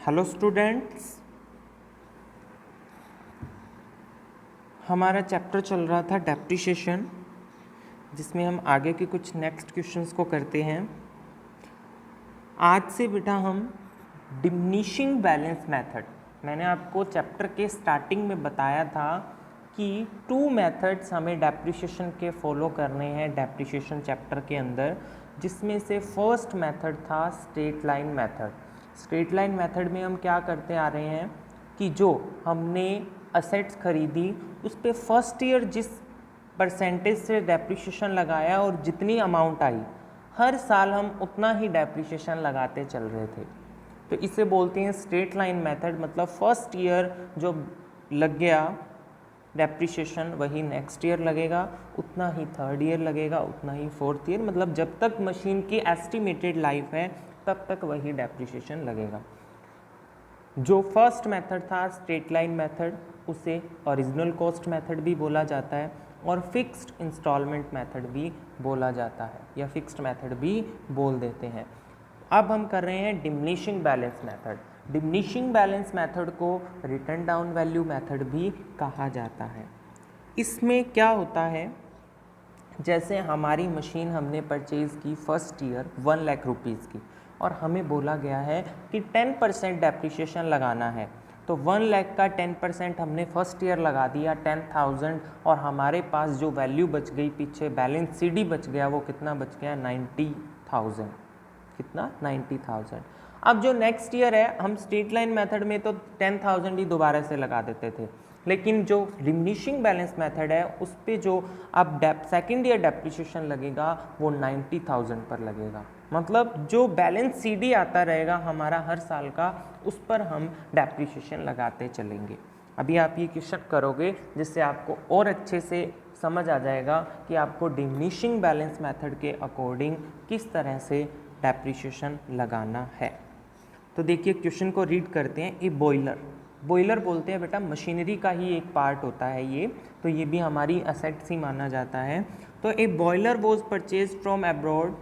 Hello students, हमारा chapter चल रहा था डेप्रिसिएशन, जिसमें हम आगे के कुछ नेक्स्ट क्वेश्चंस को करते हैं। आज से बेटा हम डिमिनिशिंग बैलेंस मेथड, मैंने आपको चैप्टर के स्टार्टिंग में बताया था कि 2 मेथड्स हमें डेप्रिसिएशन के फॉलो करने हैं डेप्रिसिएशन चैप्टर के अंदर, जिसमें से फर्स्ट मेथड था straight line method. Straight line method में हम क्या करते आ रहे हैं कि जो हमने असेट्स खरीदी उस पे फर्स्ट ईयर जिस परसेंटेज से डेप्रिसिएशन लगाया और जितनी अमाउंट आई हर साल हम उतना ही डेप्रिसिएशन लगाते चल रहे थे, तो इसे बोलते हैं स्ट्रेट लाइन मेथड। मतलब फर्स्ट ईयर जो लग गया डेप्रिसिएशन वही नेक्स्ट ईयर लगेगा, उतना ही थर्ड ईयर लगेगा, उतना ही फोर्थ ईयर, मतलब जब तक मशीन की एस्टिमेटेड लाइफ है तब तक वही डेप्रिसिएशन लगेगा। जो फर्स्ट मेथड था स्ट्रेट लाइन मेथड, उसे ओरिजिनल कॉस्ट मेथड भी बोला जाता है और फिक्स्ड इंस्टॉलमेंट मेथड भी बोला जाता है, या फिक्स्ड मेथड भी बोल देते हैं। अब हम कर रहे हैं diminishing balance method. Diminishing balance method को रिटर्न डाउन वैल्यू मेथड भी कहा जाता है। इसमें क्या होता है, जैसे हमारी मशीन हमने परचेज़ की फर्स्ट ईयर 1 लाख रुपीज़ की और हमें बोला गया है कि 10% डेप्रिसिएशन लगाना है, तो 1 लाख का 10% हमने फर्स्ट ईयर लगा दिया 10,000, और हमारे पास जो वैल्यू बच गई पीछे बैलेंस सीडी बच गया, वो कितना बच गया 90,000। कितना 90,000। अब जो नेक्स्ट ईयर है, हम स्ट्रेट लाइन मेथड में तो 10,000 ही दोबारा से लगा देते थे, लेकिन जो डिमिनिशिंग बैलेंस मेथड है उस पे जो अब सेकेंड ईयर डेप्रिसिएशन लगेगा वो 90,000 पर लगेगा। मतलब जो बैलेंस सीडी आता रहेगा हमारा हर साल का, उस पर हम डेप्रिसिएशन लगाते चलेंगे। अभी आप ये क्वेश्चन करोगे जिससे आपको और अच्छे से समझ आ जाएगा कि आपको डिमिनिशिंग बैलेंस मेथड के अकॉर्डिंग किस तरह से डेप्रिसिएशन लगाना है। तो देखिए क्वेश्चन को रीड करते हैं। ए बॉयलर बोलते हैं बेटा मशीनरी का ही एक पार्ट होता है ये, तो ये भी हमारी असेट्स ही माना जाता है। तो a boiler was purchase from abroad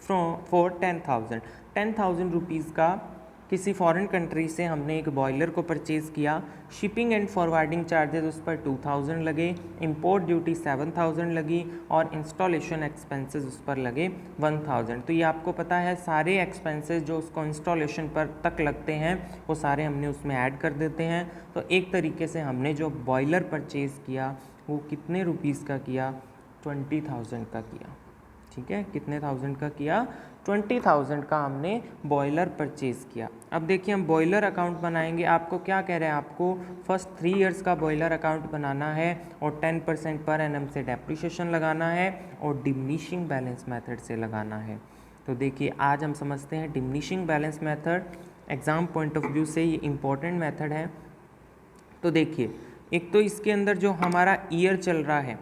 for 10,000 rupees का किसी फॉरेन कंट्री से हमने एक बॉयलर को परचेज़ किया। शिपिंग एंड फॉरवर्डिंग चार्जेस उस पर 2,000 लगे, इंपोर्ट ड्यूटी 7,000 लगी और इंस्टॉलेशन एक्सपेंसेस उस पर लगे 1,000। तो ये आपको पता है सारे एक्सपेंसेस जो उसको इंस्टॉलेशन पर तक लगते हैं वो सारे हमने उसमें ऐड कर देते हैं। तो एक तरीके से हमने जो बॉयलर परचेज़ किया वो कितने रुपीज़ का किया, 20,000 का किया। ठीक है, कितने थाउजेंड का किया, 20,000 का हमने बॉयलर परचेज़ किया। अब देखिए हम बॉयलर अकाउंट बनाएंगे। आपको क्या कह रहे हैं, आपको फर्स्ट 3 इयर्स का बॉयलर अकाउंट बनाना है और 10% पर एनम से डेप्रिसिएशन लगाना है और डिमिनिशिंग बैलेंस मेथड से लगाना है। तो देखिए आज हम समझते हैं diminishing balance method. Exam point of view से ये इम्पॉर्टेंट मेथड है। तो देखिए एक तो इसके अंदर जो हमारा ईयर चल रहा है,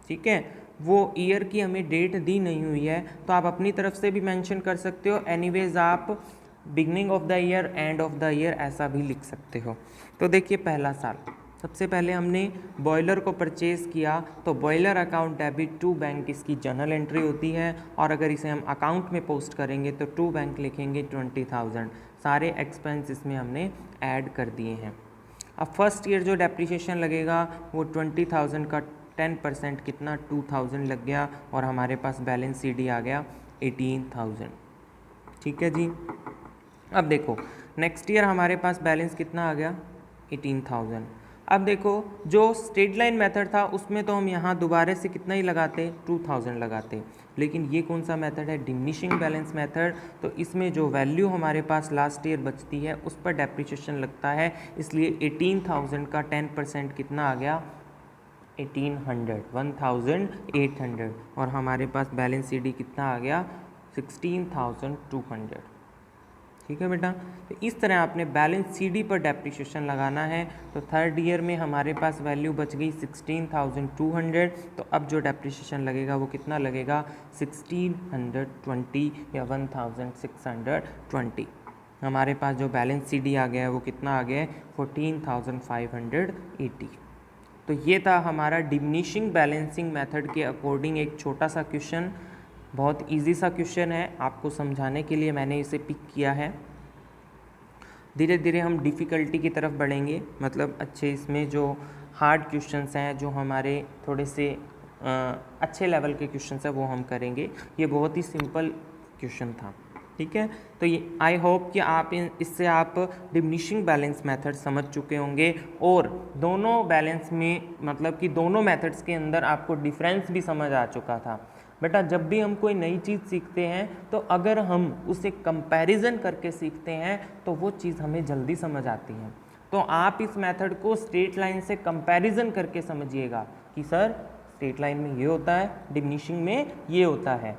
ठीक है, वो ईयर की हमें डेट दी नहीं हुई है, तो आप अपनी तरफ से भी मेंशन कर सकते हो। एनीवेज आप beginning of the year, end of the year ऐसा भी लिख सकते हो। तो देखिए पहला साल, सबसे पहले हमने बॉयलर को परचेज़ किया, तो boiler account debit to bank इसकी जर्नल एंट्री होती है, और अगर इसे हम अकाउंट में पोस्ट करेंगे तो टू बैंक लिखेंगे 20,000। सारे एक्सपेंस इसमें हमने ऐड कर दिए हैं। अब फर्स्ट ईयर जो डेप्रिसिएशन लगेगा वो 20,000 का 10% कितना 2,000 लग गया, और हमारे पास बैलेंस सीडी आ गया 18,000। ठीक है जी। अब देखो नेक्स्ट ईयर हमारे पास बैलेंस कितना आ गया 18,000। अब देखो जो स्ट्रेट लाइन मेथड था उसमें तो हम यहाँ दोबारा से कितना ही लगाते 2,000 लगाते, लेकिन ये कौन सा मेथड है, डिमिनिशिंग बैलेंस मेथड। तो इसमें जो वैल्यू हमारे पास लास्ट ईयर बचती है उस पर डेप्रिसिएशन लगता है, इसलिए 18,000 का 10% कितना आ गया 1800 और हमारे पास बैलेंस सीडी कितना आ गया 16,200। ठीक है बेटा, तो इस तरह आपने बैलेंस सीडी पर डेप्रिसिएशन लगाना है। तो थर्ड ईयर में हमारे पास वैल्यू बच गई 16,200, तो अब जो डेप्रिसिएशन लगेगा वो कितना लगेगा 1,620 या 1,620। हमारे पास जो बैलेंस सीडी आ गया है वो कितना आ गया है 14,580। तो ये था हमारा डिमिनिशिंग बैलेंसिंग मेथड के अकॉर्डिंग एक छोटा सा क्वेश्चन। बहुत इजी सा क्वेश्चन है, आपको समझाने के लिए मैंने इसे पिक किया है। धीरे धीरे हम डिफ़िकल्टी की तरफ बढ़ेंगे, मतलब अच्छे इसमें जो हार्ड क्वेश्चंस हैं, जो हमारे थोड़े से अच्छे लेवल के क्वेश्चंस हैं वो हम करेंगे। ये बहुत ही सिंपल क्वेश्चन था, ठीक है। तो ये आई होप कि आप इससे आप डिमिनिशिंग बैलेंस मेथड समझ चुके होंगे, और दोनों बैलेंस में मतलब कि दोनों मेथड्स के अंदर आपको डिफरेंस भी समझ आ चुका था। बेटा जब भी हम कोई नई चीज़ सीखते हैं तो अगर हम उसे कंपैरिजन करके सीखते हैं तो वो चीज़ हमें जल्दी समझ आती है। तो आप इस मेथड को स्ट्रेट लाइन से कंपैरिजन करके समझिएगा कि सर स्ट्रेट लाइन में ये होता है, डिमिनिशिंग में ये होता है।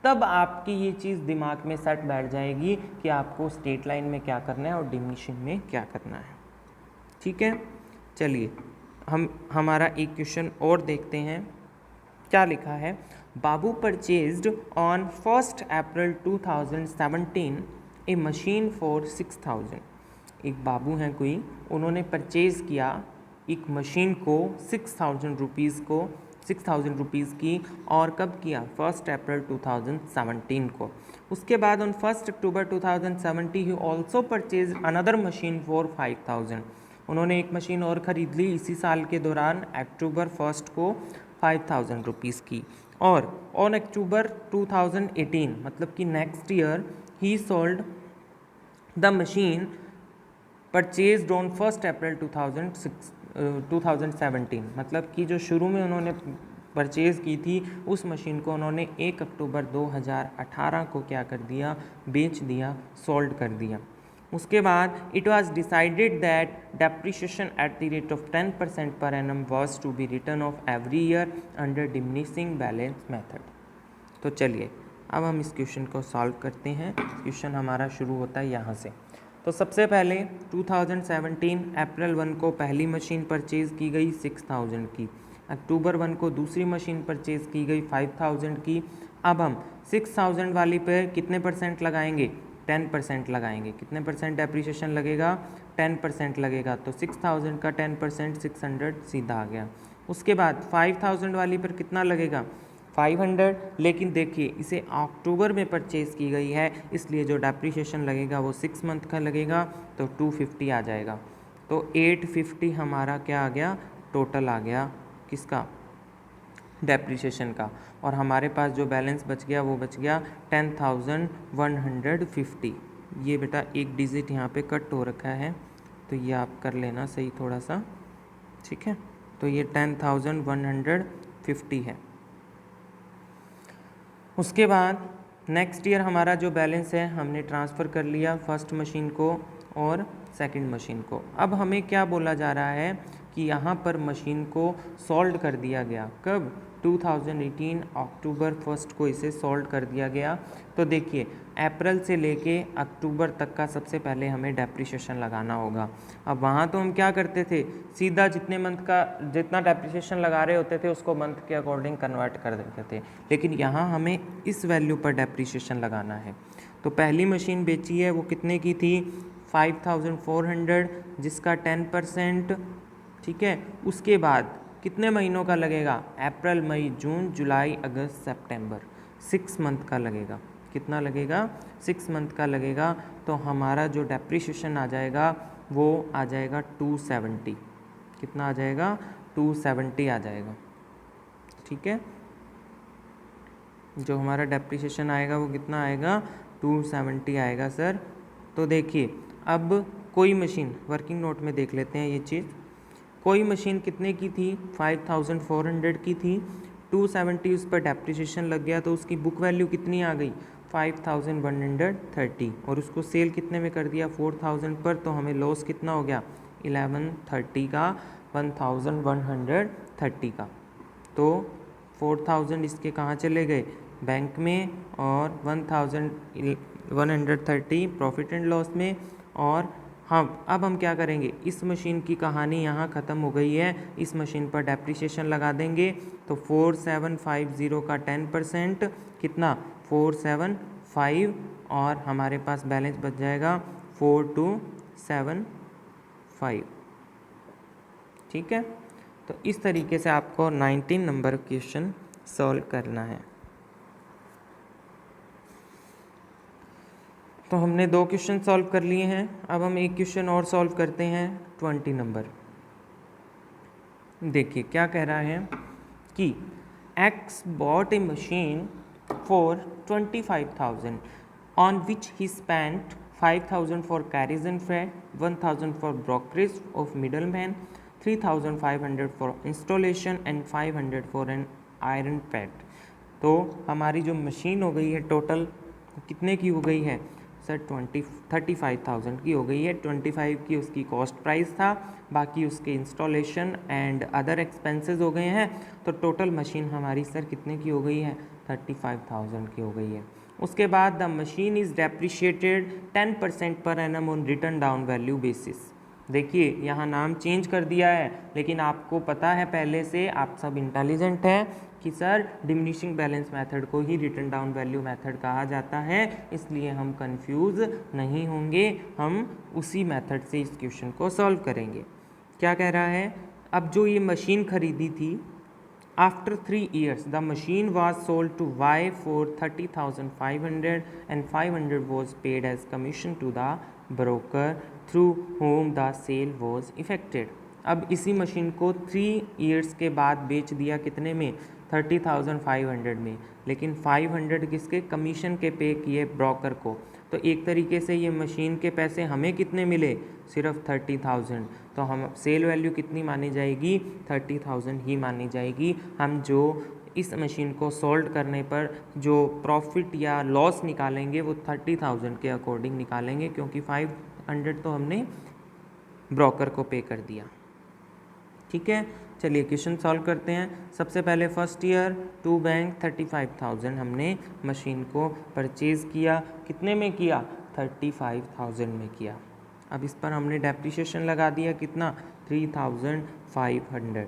तब आपकी ये चीज़ दिमाग में सेट बैठ जाएगी कि आपको स्ट्रेट लाइन में क्या करना है और डिमिनिशिंग में क्या करना है, ठीक है। चलिए हम हमारा एक क्वेश्चन और देखते हैं। क्या लिखा है, बाबू purchased on 1 April 2017 a machine for 6000। एक बाबू हैं कोई, उन्होंने परचेज़ किया एक मशीन को 6000 रुपीज़ की, और कब किया, 1 अप्रैल 2017 को। उसके बाद on 1 October 2070 he also purchase another machine for 5000। उन्होंने एक मशीन और ख़रीद ली इसी साल के दौरान, अक्टूबर 1 को 5000 रुपीज़ की। और ऑन अक्टूबर 2018 मतलब कि next year he sold the machine purchased on 1 April 2017, मतलब कि जो शुरू में उन्होंने परचेज़ की थी उस मशीन को उन्होंने 1 अक्टूबर 2018 को क्या कर दिया, बेच दिया, सोल्ड कर दिया। उसके बाद it was decided that depreciation at the rate of 10% per annum was to be written off every year under diminishing balance method. तो चलिए अब हम इस क्वेश्चन को सॉल्व करते हैं। क्वेश्चन हमारा शुरू होता है यहाँ से। तो सबसे पहले 2017 अप्रैल 1 को पहली मशीन परचेज़ की गई 6000 की, अक्टूबर 1 को दूसरी मशीन परचेज़ की गई 5000 की। अब हम 6000 वाली पे कितने परसेंट लगाएंगे, 10% लगाएंगे। कितने परसेंट डेप्रिसिएशन लगेगा, 10% लगेगा। तो 6000 का 10% 600 सीधा आ गया। उसके बाद 5000 वाली पर कितना लगेगा, 500, लेकिन देखिए इसे अक्टूबर में परचेज़ की गई है इसलिए जो डेप्रिसिएशन लगेगा वो 6 मंथ का लगेगा, तो 250 आ जाएगा। तो 850 हमारा क्या आ गया, टोटल आ गया किसका, डेप्रिसिएशन का। और हमारे पास जो बैलेंस बच गया वो बच गया 10,150। ये बेटा एक डिजिट यहाँ पे कट हो रखा है तो ये आप कर लेना सही थोड़ा सा, ठीक है। तो ये 10,150 है। उसके बाद नेक्स्ट ईयर हमारा जो बैलेंस है हमने ट्रांसफ़र कर लिया फर्स्ट मशीन को और सेकंड मशीन को। अब हमें क्या बोला जा रहा है कि यहाँ पर मशीन को सॉल्ड कर दिया गया, कब, 2018 अक्टूबर 1 को इसे सॉल्ड कर दिया गया। तो देखिए अप्रैल से लेके अक्टूबर तक का सबसे पहले हमें डेप्रिसिएशन लगाना होगा। अब वहाँ तो हम क्या करते थे, सीधा जितने मंथ का जितना डेप्रिसिएशन लगा रहे होते थे उसको मंथ के अकॉर्डिंग कन्वर्ट कर देते थे, लेकिन यहाँ हमें इस वैल्यू पर डेप्रिसिएशन लगाना है। तो पहली मशीन बेची है वो कितने की थी, 5400, जिसका 10%, ठीक है। उसके बाद कितने महीनों का लगेगा, अप्रैल मई जून जुलाई अगस्त सितंबर, 6 मंथ का लगेगा। कितना लगेगा, 6 मंथ का लगेगा। तो हमारा जो डेप्रिसिएशन आ जाएगा वो आ जाएगा 270। कितना आ जाएगा, 270 आ जाएगा, ठीक है। जो हमारा डेप्रिसिएशन आएगा वो कितना आएगा, 270 आएगा सर। तो देखिए अब कोई मशीन वर्किंग नोट में देख लेते हैं ये चीज़। कोई मशीन कितने की थी, 5400 की थी, 270 उस पर डेप्रिसिएशन लग गया तो उसकी बुक वैल्यू कितनी आ गई, 5130, और उसको सेल कितने में कर दिया, 4000 पर। तो हमें लॉस कितना हो गया, 1130 का, 1130 का। तो 4000 इसके कहाँ चले गए, बैंक में, और 1130 प्रॉफिट एंड लॉस में। और हाँ अब हम क्या करेंगे, इस मशीन की कहानी यहाँ ख़त्म हो गई है, इस मशीन पर डेप्रिसिएशन लगा देंगे। तो 4750 का 10% कितना, 475, और हमारे पास बैलेंस बच जाएगा 4275, ठीक है। तो इस तरीके से आपको 19 नंबर क्वेश्चन सॉल्व करना है। तो हमने 2 क्वेश्चन सॉल्व कर लिए हैं। अब हम एक क्वेश्चन और सॉल्व करते हैं 20 नंबर। देखिए क्या कह रहा है कि X bought a machine for 25,000 on which he spent 5,000 for carriage and freight, 1,000 for brokerage of middleman, 3,500 for installation and 500 for an iron pad। तो हमारी जो मशीन हो गई है टोटल कितने की हो गई है सर? 35,000 की हो गई है। 25 की उसकी कॉस्ट प्राइस था, बाकी उसके इंस्टॉलेशन एंड अदर एक्सपेंसेस हो गए हैं। तो टोटल मशीन हमारी सर कितने की हो गई है? 35,000 की हो गई है। उसके बाद the machine is depreciated 10% per annum on return down value basis. देखिए यहाँ नाम चेंज कर दिया है, लेकिन आपको पता है पहले से, आप सब इंटेलिजेंट हैं कि सर डिमिनिशिंग बैलेंस मेथड को ही रिटर्न डाउन वैल्यू मेथड कहा जाता है, इसलिए हम कंफ्यूज नहीं होंगे, हम उसी मेथड से इस क्वेश्चन को सॉल्व करेंगे। क्या कह रहा है? अब जो ये मशीन खरीदी थी, after 3 years the machine was sold to Y for 30,500 and 500 was paid as commission to the broker through whom the sale was effected. अब इसी मशीन को 3 years के बाद बेच दिया कितने में? 30,500 में, लेकिन 500 किसके? कमीशन के पे किए ब्रोकर को। तो एक तरीके से ये मशीन के पैसे हमें कितने मिले? सिर्फ 30,000। तो हम सेल वैल्यू कितनी मानी जाएगी? 30,000 ही मानी जाएगी। हम जो इस मशीन को सोल्ड करने पर जो प्रॉफिट या लॉस निकालेंगे वो 30,000 के अकॉर्डिंग निकालेंगे, क्योंकि 500 तो हमने ब्रोकर को पे कर दिया। ठीक है, चलिए क्वेश्चन सॉल्व करते हैं। सबसे पहले फर्स्ट ईयर टू बैंक 35,000 हमने मशीन को परचेज़ किया। कितने में किया? 35,000 में किया। अब इस पर हमने डेप्रिसिएशन लगा दिया कितना? 3,500।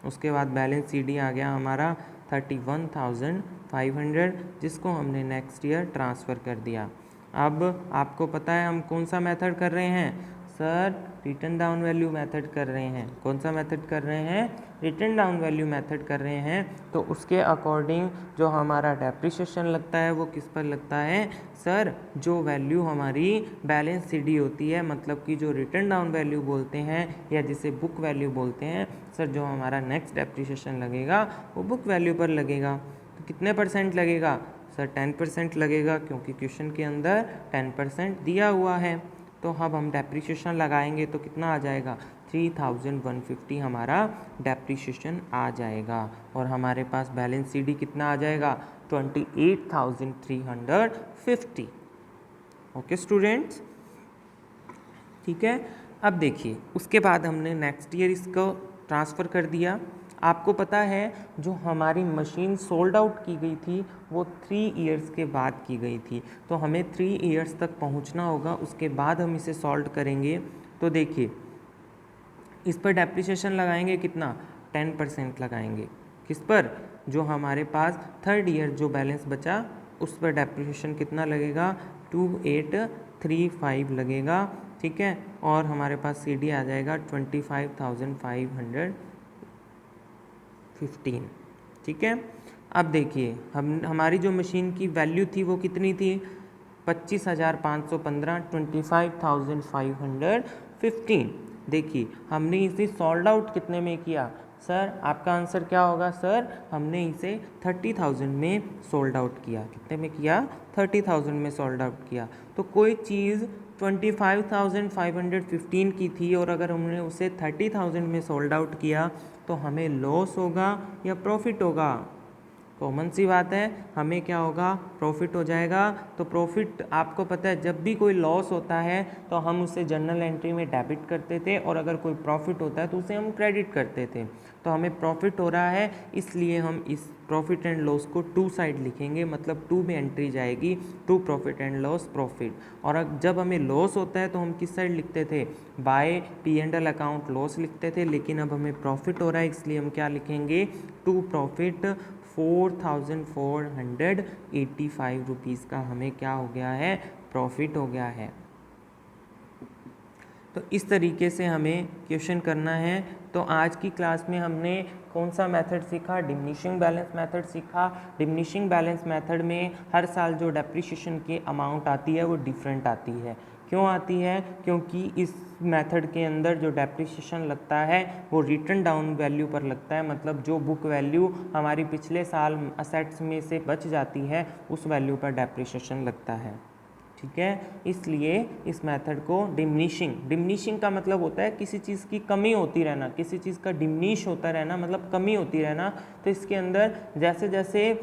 उसके बाद बैलेंस सीडी आ गया हमारा 31,500, जिसको हमने नेक्स्ट ईयर ट्रांसफ़र कर दिया। अब आपको पता है हम कौन सा मेथड कर रहे हैं sir? Return down value method कर रहे हैं। कौन सा मेथड कर रहे हैं? रिटर्न डाउन वैल्यू मेथड कर रहे हैं। तो उसके अकॉर्डिंग जो हमारा डेप्रिसिएशन लगता है वो किस पर लगता है सर? जो वैल्यू हमारी बैलेंस सीडी होती है, मतलब कि जो रिटर्न डाउन वैल्यू बोलते हैं या जिसे बुक वैल्यू बोलते हैं सर, जो हमारा नेक्स्ट डेप्रिसिएशन लगेगा वो बुक वैल्यू पर लगेगा। तो कितने परसेंट लगेगा सर? 10% लगेगा, क्योंकि क्वेश्चन के अंदर 10% दिया हुआ है। तो अब हम डेप्रिसिएशन लगाएंगे तो कितना आ जाएगा? 3,150 हमारा डेप्रिसिएशन आ जाएगा। और हमारे पास बैलेंस सीडी कितना आ जाएगा? 28,350। ओके स्टूडेंट्स, ठीक है। अब देखिए उसके बाद हमने नेक्स्ट ईयर इसको ट्रांसफ़र कर दिया। आपको पता है जो हमारी मशीन सोल्ड आउट की गई थी वो 3 years के बाद की गई थी, तो हमें 3 years तक पहुंचना होगा, उसके बाद हम इसे सॉल्व करेंगे। तो देखिए इस पर डेप्रिसिएशन लगाएंगे कितना? 10% लगाएंगे। किस पर? जो हमारे पास 3rd ईयर जो बैलेंस बचा उस पर डेप्रिसिएशन कितना लगेगा? 2835 लगेगा। ठीक है, और हमारे पास सीडी आ जाएगा 25,515। ठीक है, अब देखिए हमारी जो मशीन की वैल्यू थी वो कितनी थी? 25,515, 25,515। देखिए हमने इसे सोल्ड आउट कितने में किया सर? आपका आंसर क्या होगा सर? हमने इसे 30,000 में सोल्ड आउट किया। कितने में किया? 30,000 में सोल्ड आउट किया। तो कोई चीज़ 25,515 की थी और अगर हमने उसे 30,000 में सोल्ड आउट किया तो हमें लॉस होगा या प्रॉफिट होगा? कॉमन सी बात है, हमें क्या होगा? प्रॉफिट हो जाएगा। तो प्रॉफिट आपको पता है जब भी कोई लॉस होता है तो हम उसे जर्नल एंट्री में डेबिट करते थे, और अगर कोई प्रॉफिट होता है तो उसे हम क्रेडिट करते थे। तो हमें प्रॉफिट हो रहा है, इसलिए हम इस प्रॉफिट एंड लॉस को 2 साइड लिखेंगे, मतलब 2 में एंट्री जाएगी, 2 प्रॉफिट एंड लॉस प्रॉफिट। और जब हमें लॉस होता है तो हम किस साइड लिखते थे? बाय P&L अकाउंट लॉस लिखते थे, लेकिन अब हमें प्रॉफिट हो रहा है इसलिए हम क्या लिखेंगे? 2 प्रॉफिट। 4,485 रुपीज़ का हमें क्या हो गया है? प्रॉफिट हो गया है। तो इस तरीके से हमें क्वेश्चन करना है। तो आज की क्लास में हमने कौन सा मेथड सीखा, डिमिनिशिंग बैलेंस मेथड सीखा। डिमिनिशिंग बैलेंस मेथड में हर साल जो डेप्रिसिएशन की अमाउंट आती है वो डिफरेंट आती है। क्यों आती है? क्योंकि इस मेथड के अंदर जो डेप्रिसिएशन लगता है वो रिटन डाउन वैल्यू पर लगता है, मतलब जो बुक वैल्यू हमारी पिछले साल असेट्स में से बच जाती है उस वैल्यू पर डेप्रिसिएशन लगता है। ठीक है, इसलिए इस मेथड को डिमिनिशिंग का मतलब होता है किसी चीज़ की कमी होती रहना, किसी चीज़ का डिमिनिश होता रहना मतलब कमी होती रहना। तो इसके अंदर जैसे जैसे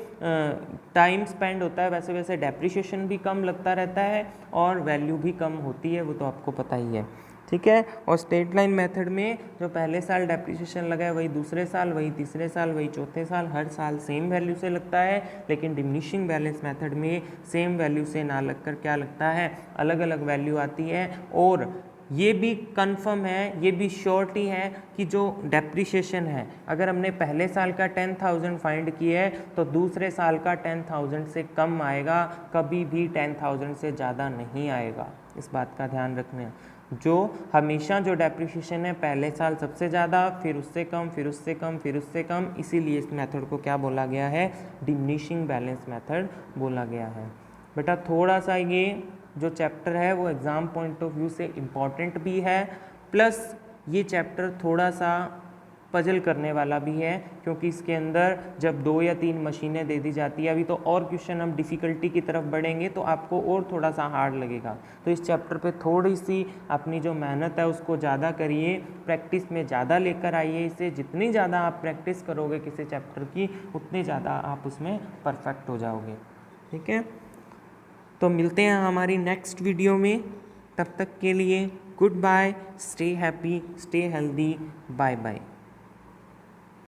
टाइम स्पेंड होता है वैसे वैसे डेप्रिसिएशन भी कम लगता रहता है और वैल्यू भी कम होती है, वो तो आपको पता ही है। ठीक है, और स्ट्रेट लाइन मेथड में जो पहले साल डेप्रिसिएशन लगा है वही दूसरे साल, वही तीसरे साल, वही चौथे साल, हर साल सेम वैल्यू से लगता है। लेकिन डिमिनिशिंग बैलेंस मेथड में सेम वैल्यू से ना लगकर क्या लगता है, अलग अलग वैल्यू आती है। और ये भी कंफर्म है, ये भी श्योरिटी है कि जो डेप्रिसिएशन है, अगर हमने पहले साल का 10,000 फाइंड किया है तो दूसरे साल का 10,000 से कम आएगा, कभी भी 10,000 से ज़्यादा नहीं आएगा। इस बात का ध्यान रखना। जो हमेशा जो डेप्रिसिएशन है पहले साल सबसे ज़्यादा, फिर उससे कम, फिर उससे कम, फिर उससे कम, इसीलिए इस मेथड को क्या बोला गया है, डिमिनिशिंग बैलेंस मेथड बोला गया है। बेटा थोड़ा सा ये जो चैप्टर है वो एग्ज़ाम पॉइंट ऑफ व्यू से इम्पॉर्टेंट भी है, प्लस ये चैप्टर थोड़ा सा पजल करने वाला भी है, क्योंकि इसके अंदर जब 2 या 3 मशीनें दे दी जाती है, अभी तो और क्वेश्चन हम डिफ़िकल्टी की तरफ बढ़ेंगे तो आपको और थोड़ा सा हार्ड लगेगा। तो इस चैप्टर पे थोड़ी सी अपनी जो मेहनत है उसको ज़्यादा करिए, प्रैक्टिस में ज़्यादा लेकर आइए इसे। जितनी ज़्यादा आप प्रैक्टिस करोगे किसी चैप्टर की उतनी ज़्यादा आप उसमें परफेक्ट हो जाओगे। ठीक है, तो मिलते हैं हमारी नेक्स्ट वीडियो में। तब तक के लिए good bye, stay happy, stay healthy, bye bye.